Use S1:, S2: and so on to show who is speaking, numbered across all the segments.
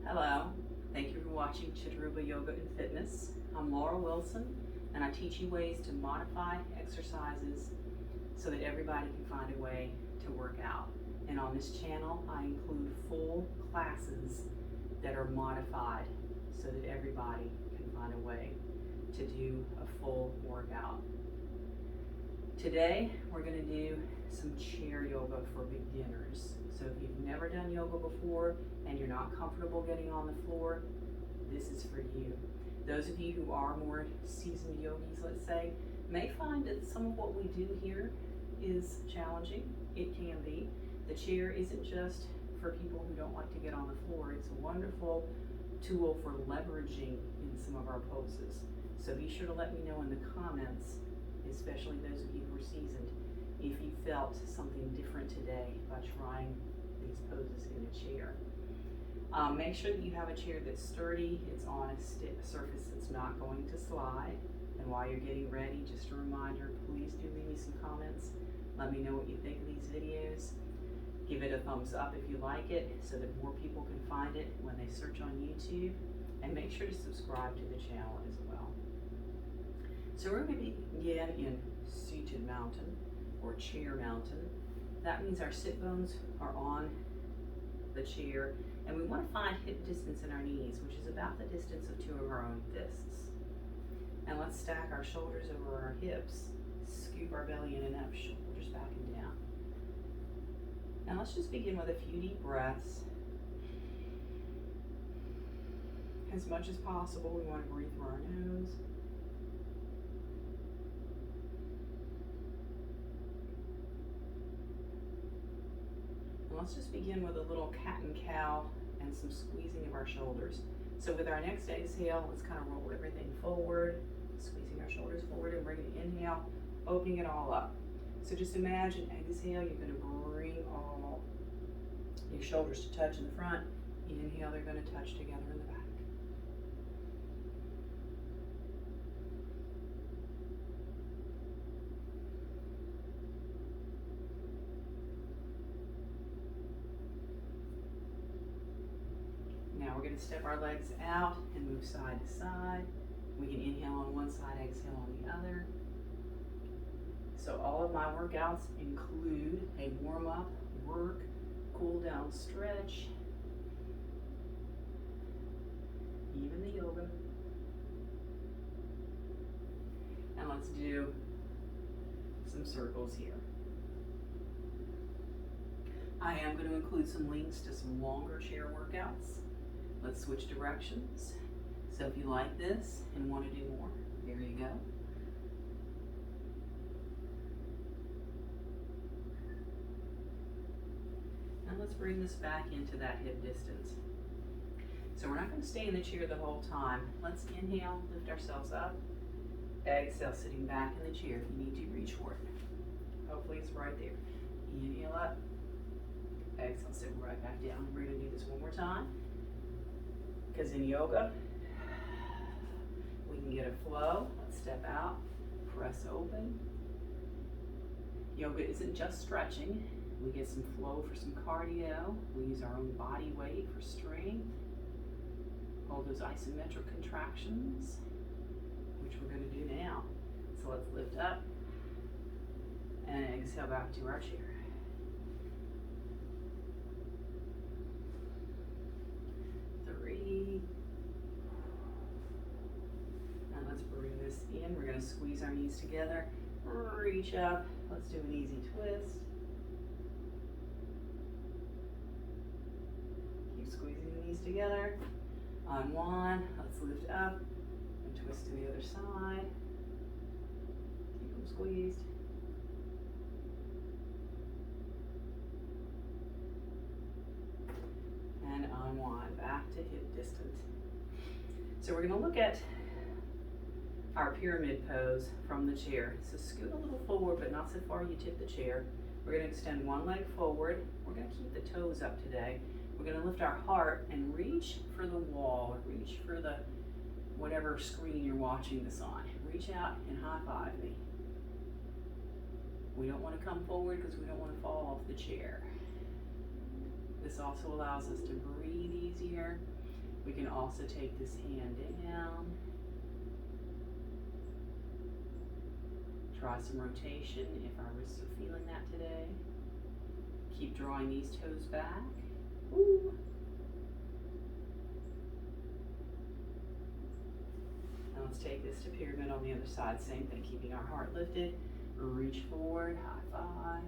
S1: Hello, thank you for watching Chittaruba Yoga and Fitness. I'm Laura Wilson, and I teach you ways to modify exercises so that everybody can find a way to work out. And on this channel, I include full classes that are modified so that everybody can find a way to do a full workout. Today, we're going to do some chair yoga for beginners. So if you've never done yoga before and you're not comfortable getting on the floor, this is for you. Those of you who are more seasoned yogis, let's say, may find that some of what we do here is challenging. It can be. The chair isn't just for people who don't like to get on the floor. It's a wonderful tool for leveraging in some of our poses. So be sure to let me know in the comments, especially those of you who are seasoned, if you felt something different today by trying these poses in a chair. Make sure that you have a chair that's sturdy, it's on a surface that's not going to slide. And while you're getting ready, just a reminder, please do leave me some comments. Let me know what you think of these videos. Give it a thumbs up if you like it so that more people can find it when they search on YouTube. And make sure to subscribe to the channel as well. So we're going to begin in seated mountain or chair mountain. That means our sit bones are on the chair and we want to find hip distance in our knees, which is about the distance of two of our own fists. And let's stack our shoulders over our hips, scoop our belly in and up, shoulders back and down. Now let's just begin with a few deep breaths. As much as possible, we want to breathe through our nose. And let's just begin with a little cat and cow and some squeezing of our shoulders. So with our next exhale, let's kind of roll everything forward, squeezing our shoulders forward, and bring an inhale, opening it all up. So just imagine, exhale, you're going to bring all your shoulders to touch in the front. Inhale, they're going to touch together in the back. Now we're going to step our legs out and move side to side. We can inhale on one side, exhale on the other. So all of my workouts include a warm-up, work, cool down, stretch, even the yoga. And let's do some circles here. I am going to include some links to some longer chair workouts. Let's switch directions. So if you like this and want to do more, there you go. And let's bring this back into that hip distance. So we're not going to stay in the chair the whole time. Let's inhale, lift ourselves up. Exhale, sitting back in the chair if you need to reach for it. Hopefully it's right there. Inhale up. Exhale, sit right back down. We're going to do this one more time. Because in yoga, we can get a flow. Let's step out, press open. Yoga isn't just stretching. We get some flow for some cardio. We use our own body weight for strength. Hold those isometric contractions, which we're going to do now. So let's lift up and exhale back to our chair. 3. And let's bring this in. We're going to squeeze our knees together. Reach up. Let's do an easy twist. Keep squeezing the knees together. Unwind. Let's lift up and twist to the other side. Keep them squeezed. And unwind back to hip distance. So we're going to look at our pyramid pose from the chair. So scoot a little forward, but not so far you tip the chair. We're going to extend one leg forward. We're going to keep the toes up today. We're going to lift our heart and reach for the wall, or reach for the whatever screen you're watching this on. Reach out and high five me. We don't want to come forward because we don't want to fall off the chair. This also allows us to breathe easier. We can also take this hand down. Try some rotation if our wrists are feeling that today. Keep drawing these toes back. Ooh. Now let's take this to pyramid on the other side. Same thing, keeping our heart lifted. Reach forward, high five.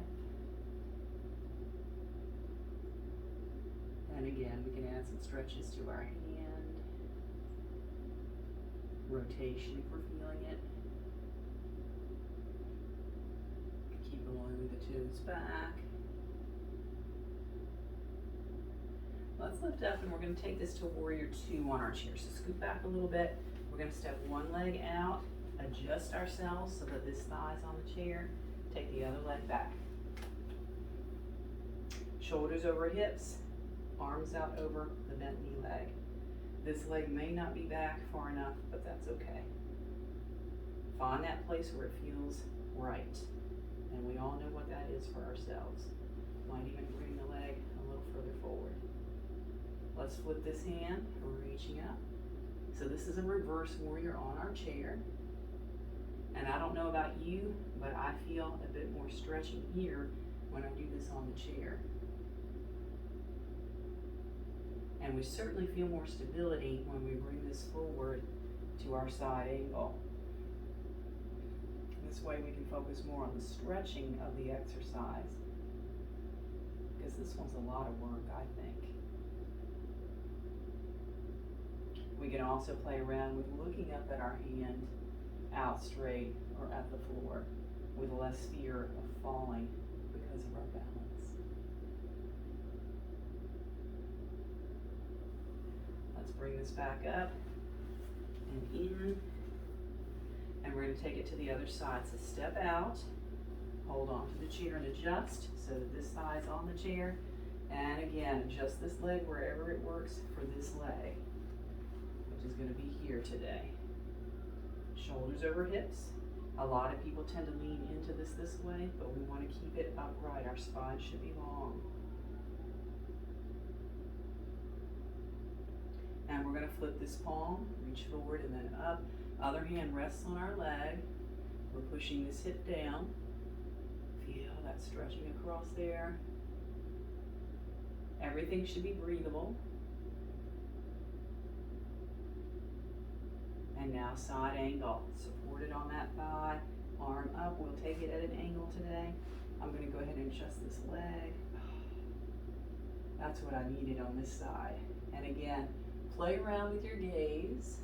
S1: And again, we can add some stretches to our hand. Rotation if we're feeling it. Keep rolling the toes back. Let's lift up, and we're going to take this to warrior two on our chair. So scoot back a little bit. We're going to step one leg out, adjust ourselves so that this thigh is on the chair. Take the other leg back. Shoulders over hips, arms out over the bent knee leg. This leg may not be back far enough, but that's okay. Find that place where it feels right. And we all know what that is for ourselves. Might even bring the leg a little further forward. Let's flip this hand, reaching up. So this is a reverse warrior on our chair. And I don't know about you, but I feel a bit more stretching here when I do this on the chair. And we certainly feel more stability when we bring this forward to our side angle. This way we can focus more on the stretching of the exercise, because this one's a lot of work, I think. We can also play around with looking up at our hand out straight or at the floor with less fear of falling because of our balance. Let's bring this back up and in. And we're going to take it to the other side. So step out, hold on to the chair and adjust so that this thigh is on the chair. And again, adjust this leg wherever it works for this leg, which is going to be here today. Shoulders over hips. A lot of people tend to lean into this way, but we want to keep it upright. Our spine should be long. And we're going to flip this palm, reach forward and then up. Other hand rests on our leg. We're pushing this hip down. Feel that stretching across there. Everything should be breathable. And now side angle, supported on that thigh, arm up. We'll take it at an angle today. I'm going to go ahead and adjust this leg. That's what I needed on this side. And again, play around with your gaze.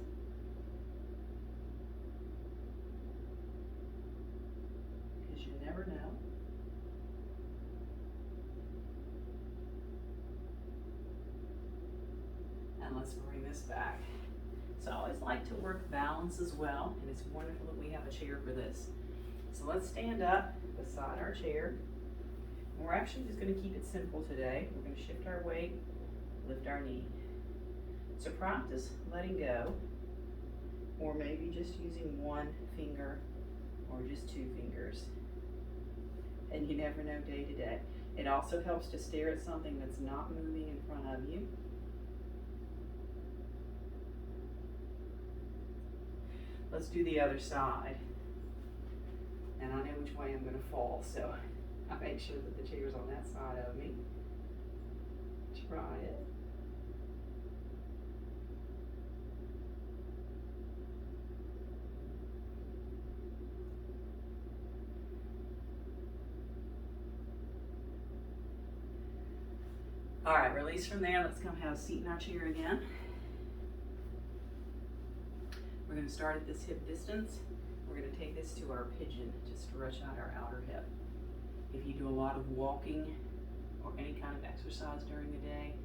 S1: Because you never know. And let's bring this back. So I always like to work balance as well, and it's wonderful that we have a chair for this. So let's stand up beside our chair. And we're actually just going to keep it simple today. We're going to shift our weight, lift our knee. So practice letting go, or maybe just using one finger or just two fingers. And you never know day to day. It also helps to stare at something that's not moving in front of you. Let's do the other side. And I know which way I'm going to fall, so I make sure that the chair's on that side of me. Try it. All right, release from there. Let's come have a seat in our chair again. We're going to start at this hip distance. We're going to take this to our pigeon to stretch out our outer hip. If you do a lot of walking or any kind of exercise during the day,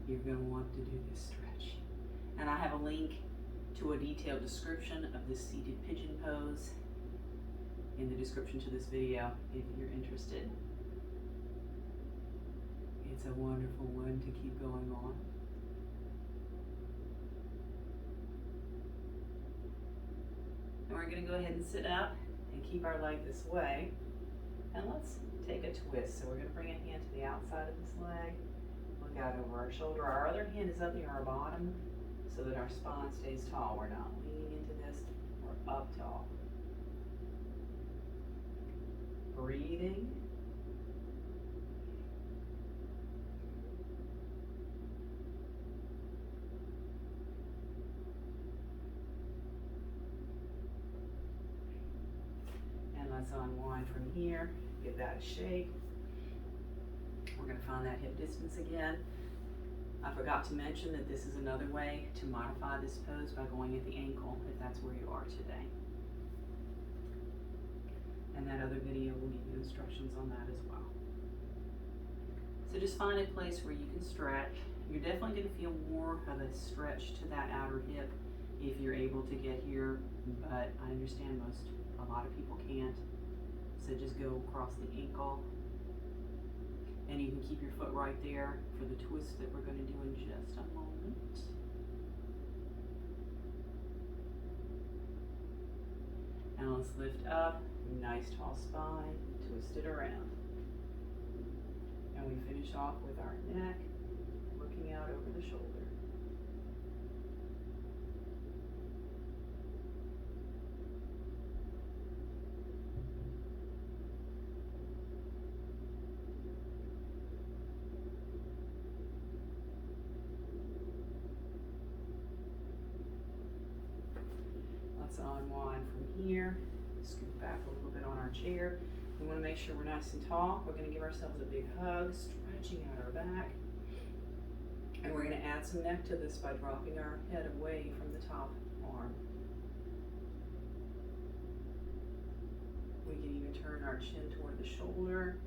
S1: you're going to want to do this stretch. And I have a link to a detailed description of this seated pigeon pose in the description to this video if you're interested. It's a wonderful one to keep going on. And we're going to go ahead and sit up and keep our leg this way. And let's take a twist. So we're going to bring a hand to the outside of this leg. Look out over our shoulder. Our other hand is up near our bottom. so that our spine stays tall. We're not leaning into this, we're up tall. Breathing. And let's unwind from here, give that a shake. We're going to find that hip distance again. I forgot to mention that this is another way to modify this pose by going at the ankle if that's where you are today. And that other video will give you instructions on that as well. So just find a place where you can stretch. You're definitely going to feel more of a stretch to that outer hip if you're able to get here, but I understand a lot of people can't. So just go across the ankle. And you can keep your foot right there for the twist that we're going to do in just a moment. Now let's lift up, nice tall spine, twist it around. And we finish off with our neck, looking out over the shoulder. Let's unwind from here, scoot back a little bit on our chair. We want to make sure we're nice and tall. We're going to give ourselves a big hug, stretching out our back. And we're going to add some neck to this by dropping our head away from the top arm. We can even turn our chin toward the shoulder.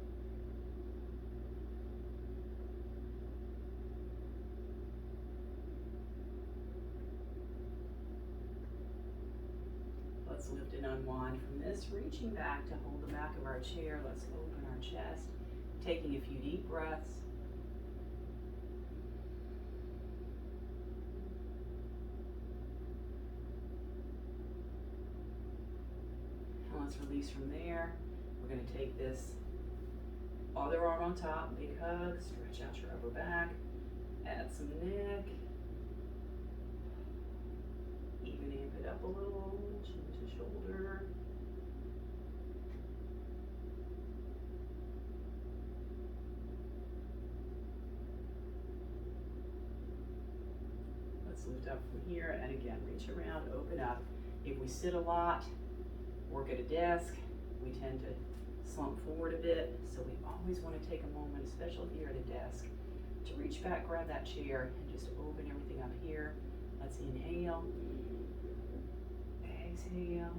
S1: Let's lift and unwind from this, reaching back to hold the back of our chair. Let's open our chest, taking a few deep breaths. And let's release from there. We're going to take this other arm on top, big hug, stretch out your upper back, add some neck, even amp it up a little, chin to shoulder. Let's lift up from here, and again, reach around, open up. If we sit a lot, work at a desk, we tend to slump forward a bit, so we always want to take a moment, especially here at a desk, to reach back, grab that chair, and just open everything up here. Let's inhale, exhale,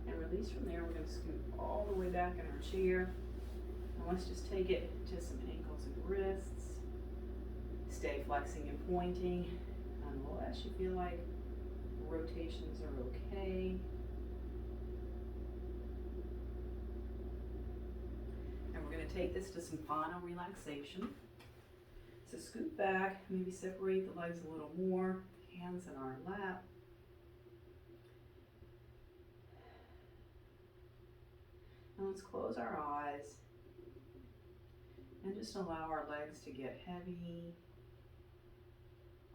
S1: and release from there. We're going to scoot all the way back in our chair, and let's just take it to some ankles and wrists. Stay flexing and pointing, unless you feel like rotations are okay. And we're going to take this to some final relaxation. So scoot back, maybe separate the legs a little more, hands in our lap. And let's close our eyes and just allow our legs to get heavy,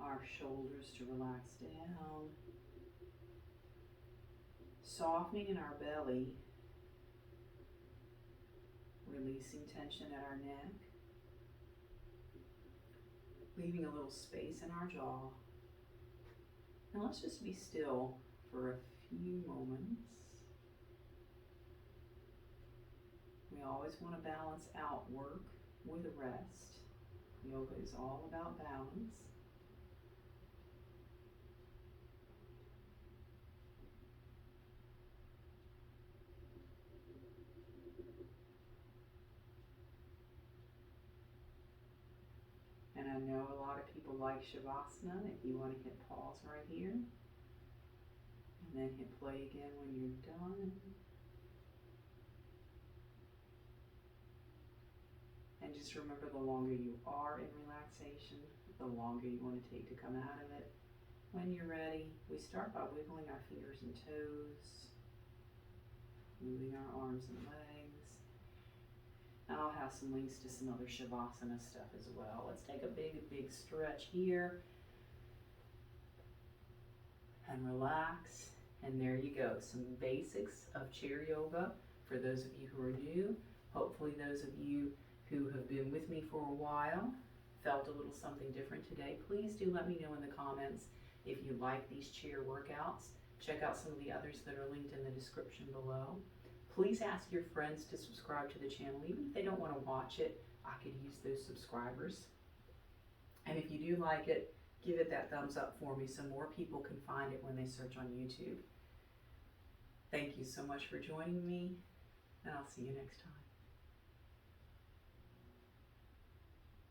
S1: our shoulders to relax down, softening in our belly, releasing tension at our neck, leaving a little space in our jaw. And let's just be still for a few moments. We always want to balance out work with rest. Yoga is all about balance. And I know a lot of people like Shavasana. If you want to hit pause right here, and then hit play again when you're done. And just remember, the longer you are in relaxation, the longer you want to take to come out of it. When you're ready, we start by wiggling our fingers and toes, moving our arms and legs. have some links to some other Shavasana stuff as well. Let's take a big stretch here. And relax. And there you go. Some basics of chair yoga for those of you who are new. Hopefully those of you who have been with me for a while felt a little something different today. Please do let me know in the comments if you like these chair workouts. Check out some of the others that are linked in the description below. Please ask your friends to subscribe to the channel. Even if they don't want to watch it, I could use those subscribers. And if you do like it, give it that thumbs up for me so more people can find it when they search on YouTube. Thank you so much for joining me, and I'll see you next time.